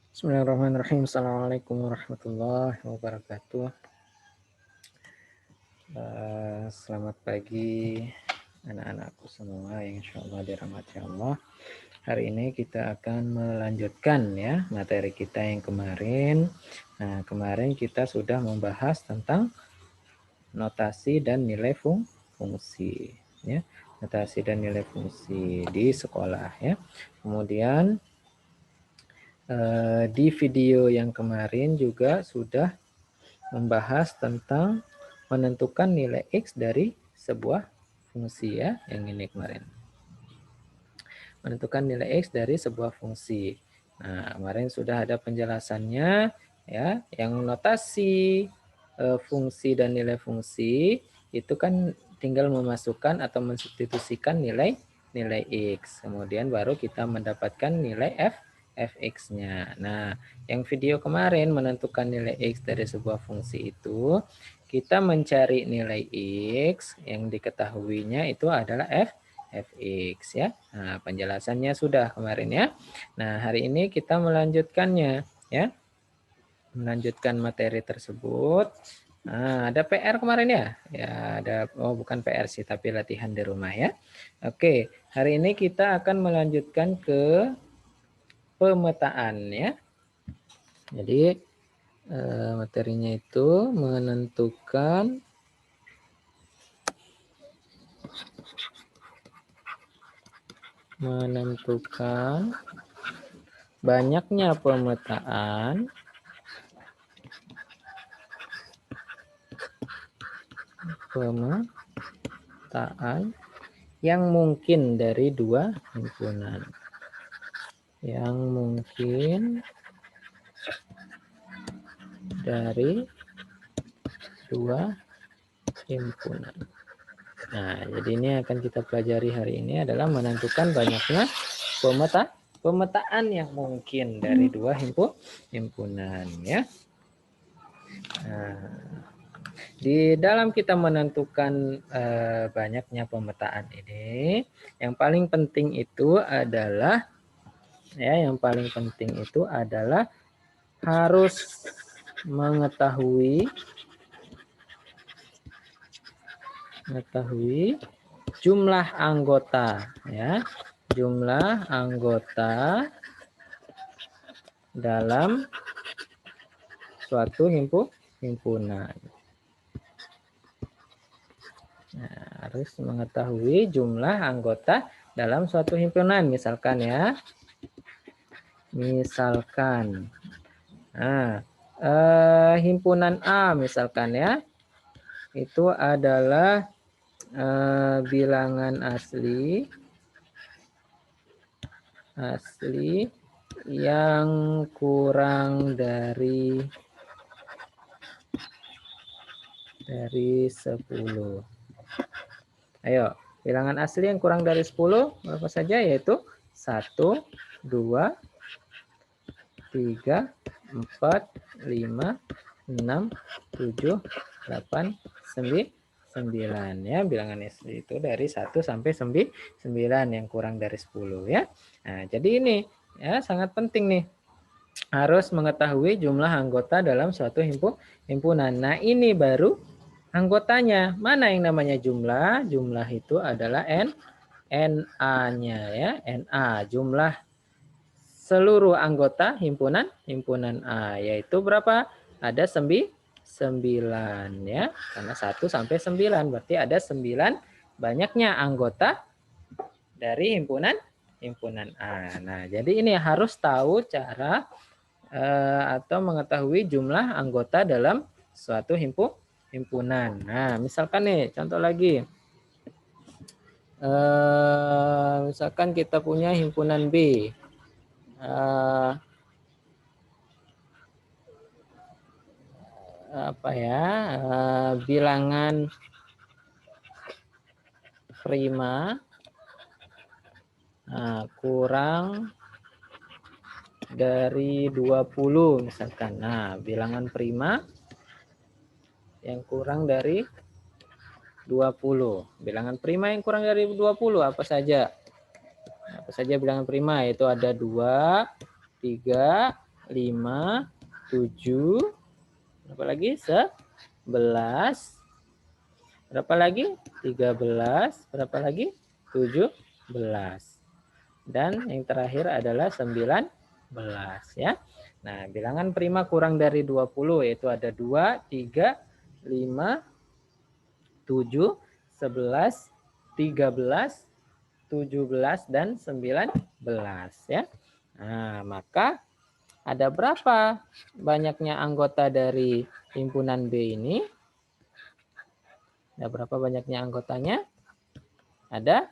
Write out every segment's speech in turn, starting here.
Bismillahirrahmanirrahim. Assalamualaikum warahmatullahi wabarakatuh. Selamat pagi anak-anakku semua yang insya Allah dirahmati Allah. Hari ini kita akan melanjutkan ya materi kita yang kemarin. Nah, kemarin kita sudah membahas tentang notasi dan nilai fungsi ya. Notasi dan nilai fungsi di sekolah ya. Kemudian di video yang kemarin juga sudah membahas tentang menentukan nilai X dari sebuah fungsi ya, yang ini kemarin. Menentukan nilai X dari sebuah fungsi. Nah, kemarin sudah ada penjelasannya ya, yang notasi fungsi dan nilai fungsi itu kan tinggal memasukkan atau mensubstitusikan nilai X. Kemudian baru kita mendapatkan nilai fx-nya. Nah, yang video kemarin menentukan nilai X dari sebuah fungsi itu, kita mencari nilai X yang diketahuinya itu adalah fx ya. Nah, penjelasannya sudah kemarin ya. Nah, hari ini kita melanjutkannya ya. Melanjutkan materi tersebut. Nah, ada PR kemarin ya? Ya, ada bukan PR sih, tapi latihan di rumah ya. Oke, hari ini kita akan melanjutkan ke pemetaan ya. Jadi materinya itu menentukan banyaknya pemetaan yang mungkin dari dua himpunan. Yang mungkin dari dua himpunan. Nah, jadi ini akan kita pelajari hari ini adalah menentukan banyaknya pemetaan yang mungkin dari dua himpunan ya. Nah, di dalam kita menentukan banyaknya pemetaan ini, yang paling penting itu adalah harus mengetahui jumlah anggota ya, jumlah anggota dalam suatu himpunan. Nah, harus mengetahui jumlah anggota dalam suatu himpunan, misalkan ya. Nah, himpunan A misalkan ya, itu adalah bilangan asli yang kurang dari 10. Ayo, bilangan asli yang kurang dari 10 berapa saja, yaitu 1, 2, 3, 4, 5, 6, 7, 8, 9 ya. Bilangan asli itu dari 1 sampai 9 yang kurang dari 10 ya. Nah, jadi ini ya sangat penting nih. Harus mengetahui jumlah anggota dalam suatu himpunan. Nah, ini baru anggotanya. Mana yang namanya jumlah? Jumlah itu adalah NA-nya ya. NA, jumlah seluruh anggota himpunan A, yaitu berapa? Ada 9 ya. Karena 1 sampai 9 berarti ada 9 banyaknya anggota dari himpunan A. Nah, jadi ini harus tahu cara atau mengetahui jumlah anggota dalam suatu himpunan. Nah, misalkan nih, contoh lagi. Misalkan kita punya himpunan B. Bilangan prima kurang dari 20 misalkan. Nah, bilangan prima yang kurang dari 20. Bilangan prima yang kurang dari 20 apa saja? Apa saja bilangan prima? Itu ada 2, 3, 5, 7, berapa lagi? 11, berapa lagi? 13, berapa lagi? 17. Dan yang terakhir adalah 19 ya. Nah, bilangan prima kurang dari 20 yaitu ada 2, 3, 5, 7, 11, 13, 17 dan 19 ya. Nah, maka ada berapa banyaknya anggota dari himpunan B ini? Ada berapa banyaknya anggotanya? Ada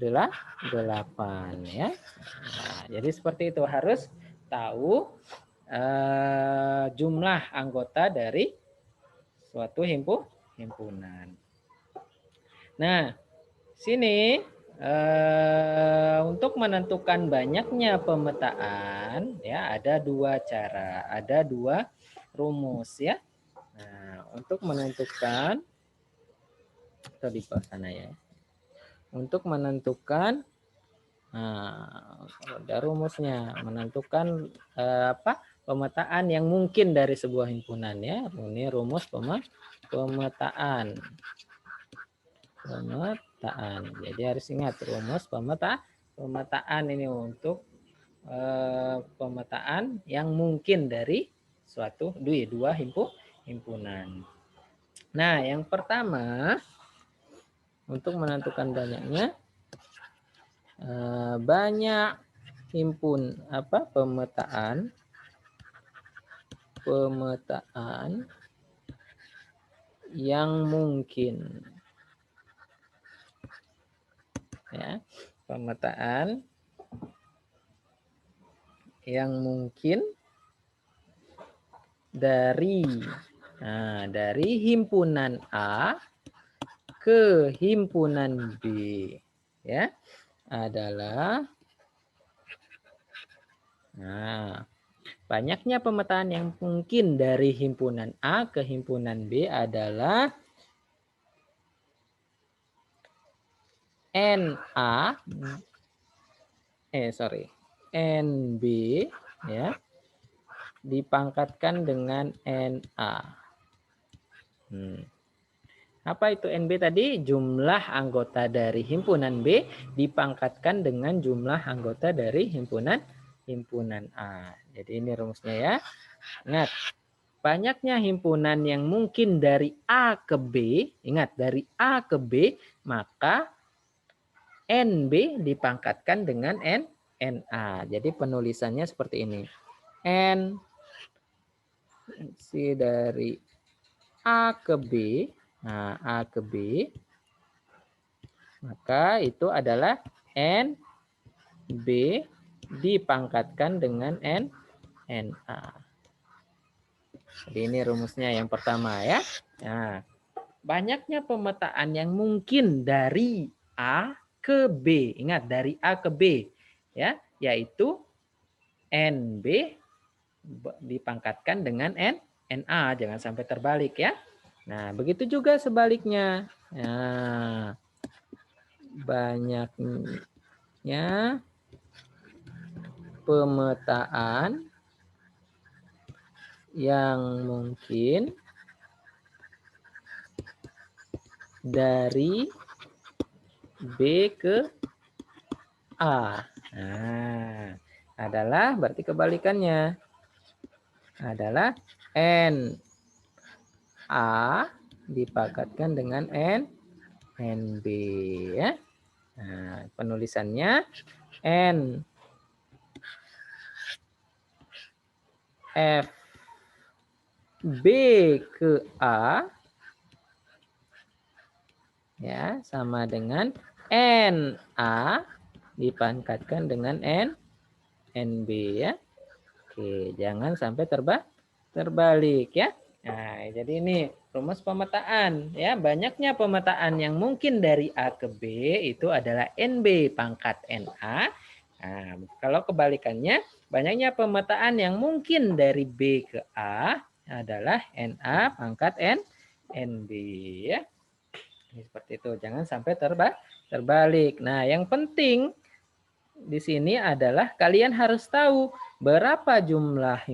8 ya. Nah, jadi seperti itu, harus tahu jumlah anggota dari suatu himpunan. Nah, sini untuk menentukan banyaknya pemetaan ya ada 2 cara, ada 2 rumus ya. Nah, untuk menentukan atau di bawah sana ya. Untuk menentukan ada rumusnya, menentukan pemetaan yang mungkin dari sebuah himpunan ya. Ini rumus pemetaan. Jadi harus ingat rumus pemetaan ini untuk pemetaan yang mungkin dari suatu dua himpunan. Nah, yang pertama untuk menentukan banyaknya banyak pemetaan yang mungkin ya, pemetaan yang mungkin dari himpunan A ke himpunan B ya adalah banyaknya pemetaan yang mungkin dari himpunan A ke himpunan B adalah NB ya dipangkatkan dengan NA. Apa itu NB tadi? Jumlah anggota dari himpunan B dipangkatkan dengan jumlah anggota dari himpunan A. Jadi ini rumusnya ya. Ingat, banyaknya himpunan yang mungkin dari A ke B, ingat dari A ke B, maka NB dipangkatkan dengan NA. Jadi penulisannya seperti ini. N dari A ke B, A ke B, maka itu adalah NB dipangkatkan dengan NA. Jadi ini rumusnya yang pertama ya. Nah, banyaknya pemetaan yang mungkin dari A ke B. Ingat dari A ke B ya, yaitu NB dipangkatkan dengan NA, jangan sampai terbalik ya. Nah, begitu juga sebaliknya. Nah, banyaknya pemetaan yang mungkin dari B ke A. Nah, adalah berarti kebalikannya. Adalah NA dipangkatkan dengan NB ya. Nah, penulisannya N F B ke A ya sama dengan NA dipangkatkan dengan NB ya. Oke, jangan sampai terbalik ya. Nah, jadi ini rumus pemetaan ya. Banyaknya pemetaan yang mungkin dari A ke B itu adalah NB pangkat NA. Nah, kalau kebalikannya, banyaknya pemetaan yang mungkin dari B ke A adalah NA pangkat NB ya. Ini seperti itu, jangan sampai terbalik. Nah, yang penting di sini adalah kalian harus tahu berapa jumlah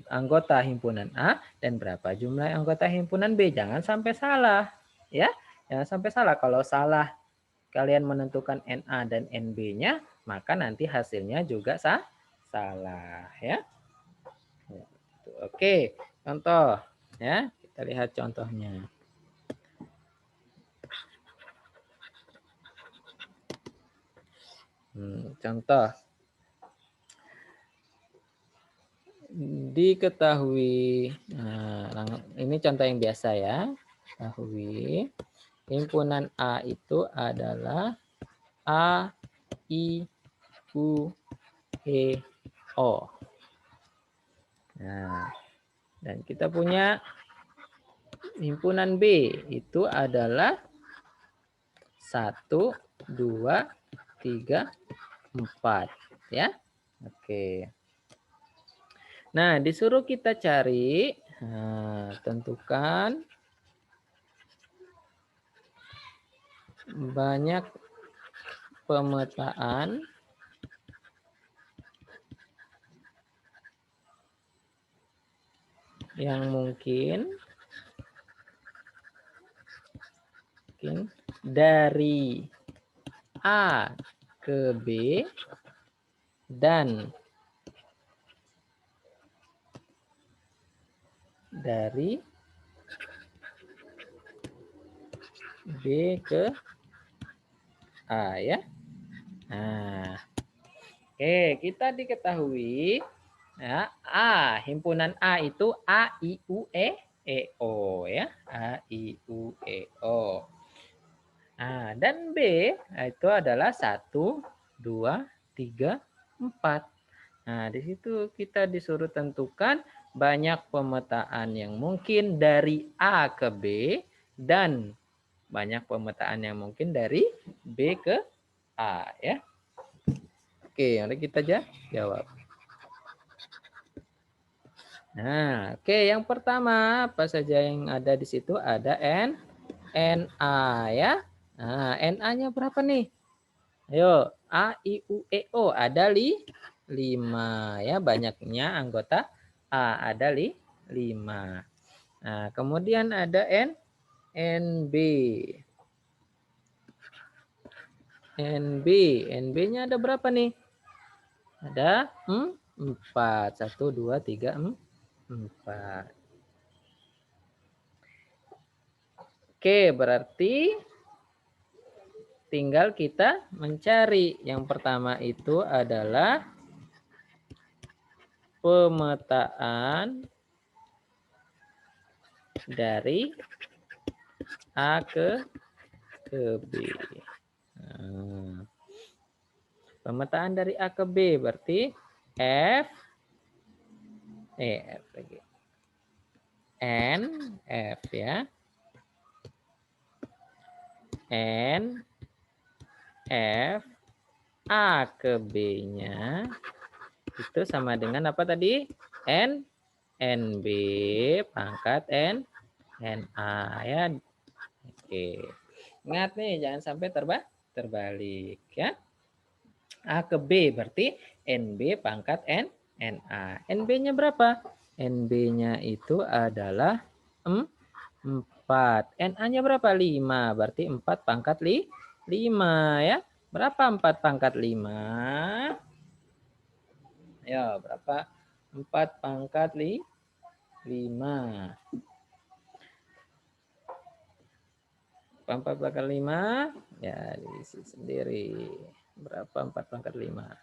anggota himpunan A dan berapa jumlah anggota himpunan B. Jangan sampai salah, ya. Jangan sampai salah. Kalau salah kalian menentukan NA dan NB-nya, maka nanti hasilnya juga salah, ya. Oke, contoh, ya. Kita lihat contohnya. Contoh, diketahui, nah, ini contoh yang biasa ya, ketahui himpunan A itu adalah A, I, U, E, O. Nah, dan kita punya himpunan B itu adalah 1, 2, 3, 4, ya. Oke. Nah, disuruh kita cari, tentukan banyak pemetaan yang mungkin dari A ke B dan dari B ke A, ya. Nah, oke, kita diketahui ya, himpunan A itu A, I, U, E, O, ya. A, I, U, E, O. Nah, dan B itu adalah 1, 2, 3, 4. Nah, di situ kita disuruh tentukan banyak pemetaan yang mungkin dari A ke B dan banyak pemetaan yang mungkin dari B ke A, ya. Oke, mari kita jawab. Nah, oke, yang pertama apa saja yang ada di situ? Ada NA, ya. Nah, NA-nya berapa nih? Ayo, A, I, U, E, O. Ada 5, ya. Banyaknya anggota A, ada 5. Nah, kemudian ada NB. NB. NB-nya ada berapa nih? Ada 4. 1, 2, 3, 4. Oke, berarti tinggal kita mencari. Yang pertama itu adalah pemetaan dari A ke B. Nah, pemetaan dari A ke B berarti F lagi. N, F, ya. N, F, A ke B-nya itu sama dengan apa tadi? NB pangkat NA, ya. Oke. Ingat nih, jangan sampai terbalik, ya. A ke B berarti NB pangkat NA. NB-nya berapa? NB-nya itu adalah 4. NA-nya berapa? 5. Berarti 4 pangkat 5, ya. Berapa 4 pangkat 5? Ya, berapa? 4 pangkat 5. 4 pangkat 5, ya diisi sendiri. Berapa 4 pangkat 5?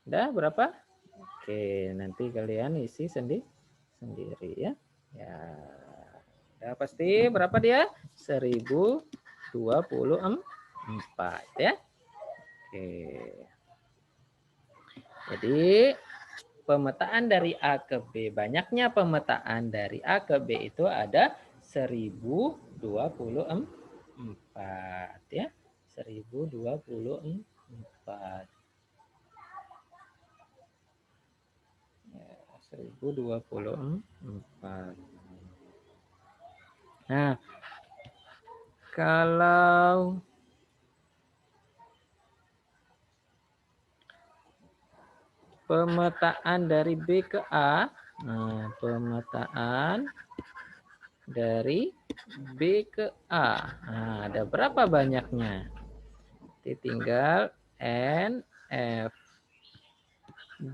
Udah berapa? Oke, nanti kalian isi sendiri, ya. Ya. Udah pasti berapa dia? 1024, ya. Oke. Jadi pemetaan dari A ke B, banyaknya pemetaan dari A ke B itu ada 1024, ya. 1024. Ya, 1024. Nah, Kalau pemetaan dari B ke A, nah, pemetaan dari B ke A, nah, ada berapa banyaknya? Tinggal N, F,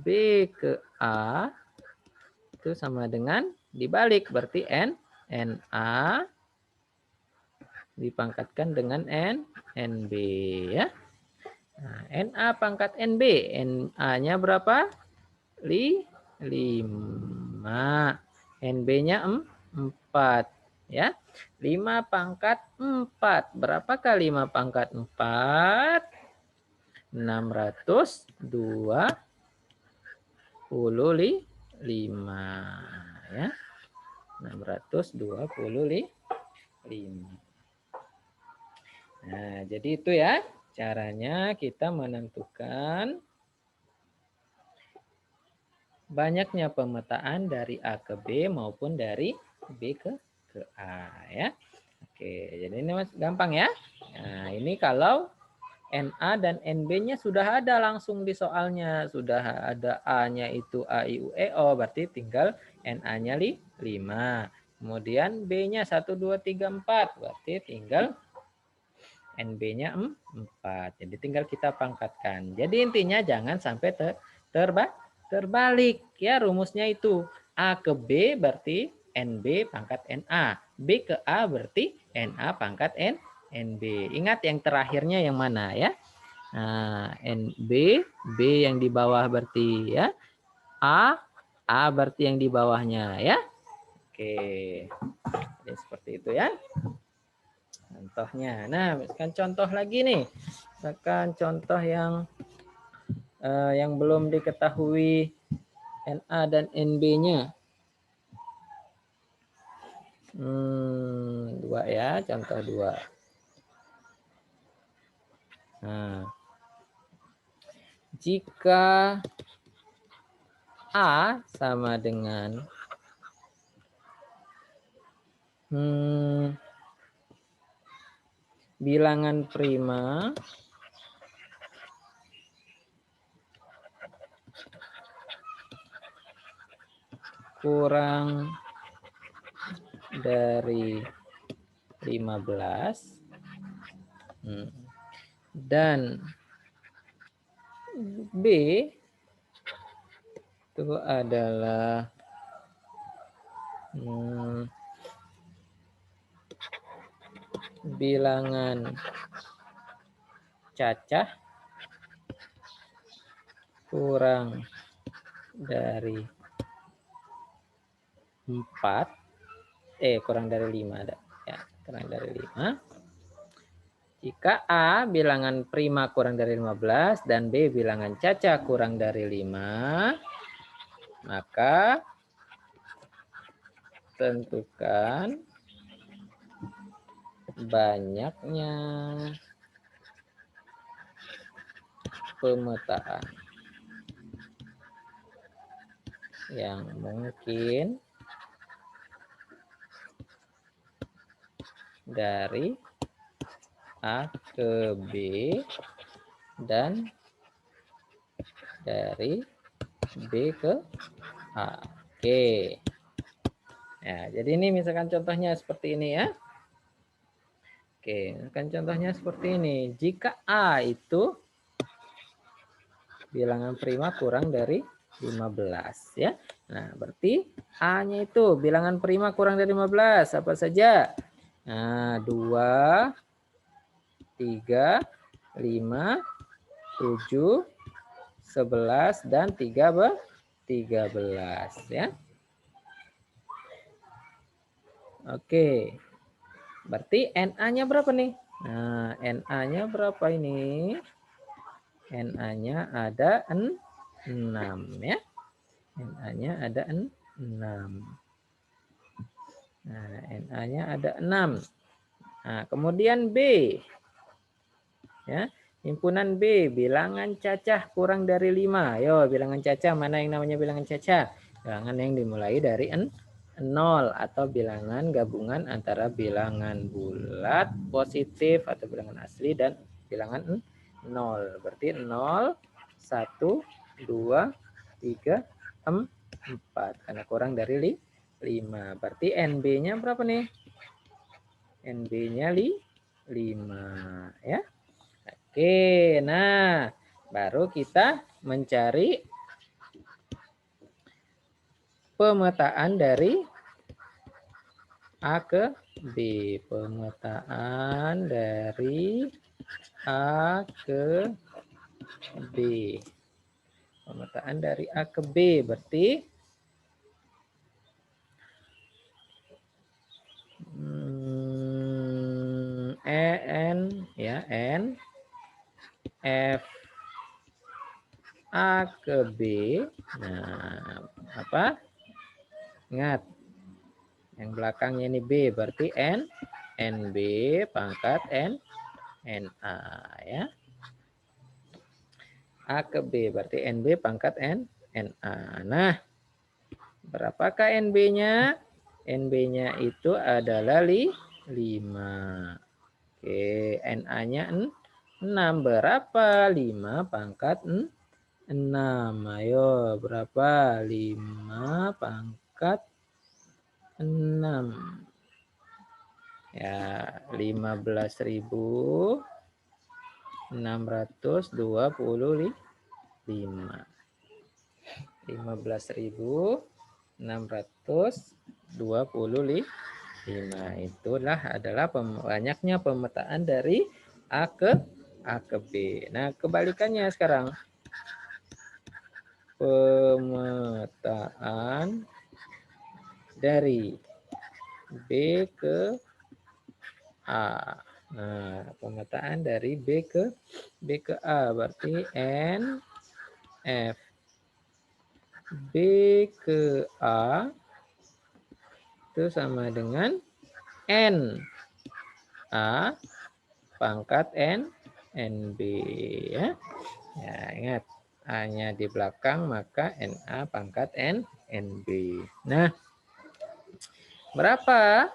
B ke A itu sama dengan dibalik, berarti N, NA dipangkatkan dengan NB ya. Nah, NA pangkat NB, NA-nya berapa? 5, NB-nya 4 ya. 5 pangkat 4. Berapakah 5 pangkat 4? 625 ya. 625. Nah, jadi itu ya caranya kita menentukan banyaknya pemetaan dari A ke B maupun dari B ke A ya. Oke, jadi ini Mas gampang ya. Nah, ini kalau NA dan NB-nya sudah ada langsung di soalnya, sudah ada A-nya itu A I U E O, berarti tinggal NA-nya 5. Kemudian B-nya 1 2 3 4, berarti tinggal NB-nya 4. Jadi tinggal kita pangkatkan. Jadi intinya jangan sampai terbalik ya, rumusnya itu. A ke B berarti NB pangkat NA. B ke A berarti NA pangkat NB. Ingat yang terakhirnya yang mana ya? Nah, NB, B yang di bawah berarti ya. A berarti yang di bawahnya ya. Oke. Jadi seperti itu ya. Contohnya. Nah, misalkan contoh lagi nih. Misalkan contoh yang belum diketahui NA dan NB-nya. 2 ya, contoh 2. Nah, jika A sama dengan bilangan prima kurang dari 15 dan B itu adalah bilangan cacah kurang dari 4, kurang dari 5 ada ya, kurang dari 5. Jika A bilangan prima kurang dari 15 dan B bilangan cacah kurang dari 5, maka tentukan banyaknya pemetaan yang mungkin dari A ke B dan dari B ke A. Oke. Ya, jadi ini misalkan contohnya seperti ini ya. Oke, misalkan contohnya seperti ini. Jika A itu bilangan prima kurang dari 15 ya. Nah, berarti A-nya itu bilangan prima kurang dari 15 apa saja? Nah, 2, 3, 5, 7, 11 dan 13 ya. Oke. Berarti NA-nya berapa nih? Nah, NA-nya berapa ini? NA-nya ada 6 ya. NA-nya ada 6. Nah, NA-nya ada 6. Nah, kemudian B. Ya, himpunan B, bilangan cacah kurang dari 5. Yo, bilangan cacah mana yang namanya bilangan cacah? Bilangan yang dimulai dari 6 0 atau bilangan gabungan antara bilangan bulat positif atau bilangan asli dan bilangan 0. Berarti 0, 1, 2, 3, 4. Karena kurang dari 5. Berarti NB-nya berapa nih? NB-nya 5 ya. Oke, nah baru kita mencari pemetaan dari A ke B. Pemetaan dari A ke B. Pemetaan dari A ke B berarti N ya, N F A ke B. Nah, apa? Ingat, yang belakangnya ini B berarti N, NB pangkat NA ya. A ke B berarti NB pangkat NA. Nah, berapakah NB-nya? NB-nya itu adalah 5. Oke, NA-nya 6. Berapa? 5 pangkat 6. Ayo, berapa? 5 pangkat 6. Ya, 15.625. 15.625. Itulah adalah banyaknya pemetaan dari A ke B. Nah, kebalikannya sekarang. Pemetaan dari B ke A. Nah, pemetaan dari B ke A berarti N F B ke A itu sama dengan N A pangkat NB ya. Ya, ingat A-nya di belakang maka NA pangkat NB. Nah, berapa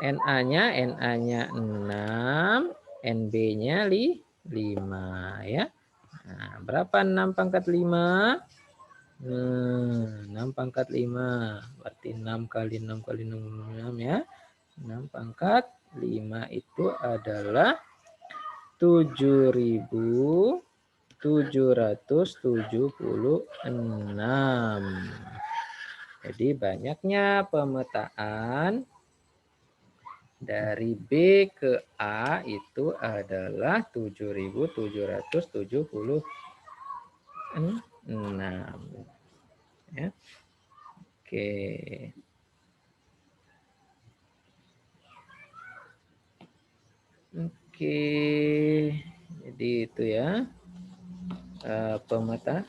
NA-nya? NA-nya 6, NB-nya 5 ya. Nah, berapa 6 pangkat 5? 6 pangkat 5 berarti 6 kali 6 kali 6 ya. 6 pangkat 5 itu adalah 7.776. Jadi banyaknya pemetaan dari B ke A itu adalah 7.776 ya. Oke. Oke. Jadi itu ya. Pemetaan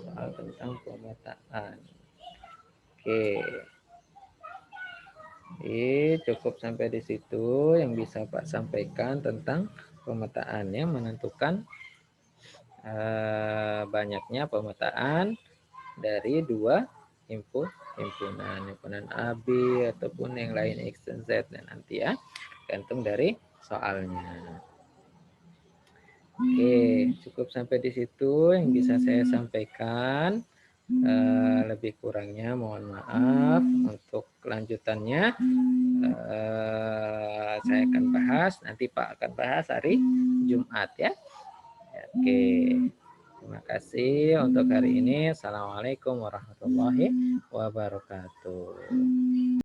soal tentang pemetaan. Oke. Cukup sampai di situ yang bisa Pak sampaikan tentang pemetaannya, menentukan banyaknya pemetaan dari dua himpunan A, B ataupun yang lain X dan Z dan nanti ya, gantung dari soalnya. Oke, cukup sampai di situ yang bisa saya sampaikan. Lebih kurangnya mohon maaf. Untuk kelanjutannya saya akan bahas, nanti Pak akan bahas hari Jumat ya. Oke, terima kasih untuk hari ini. Assalamualaikum warahmatullahi wabarakatuh.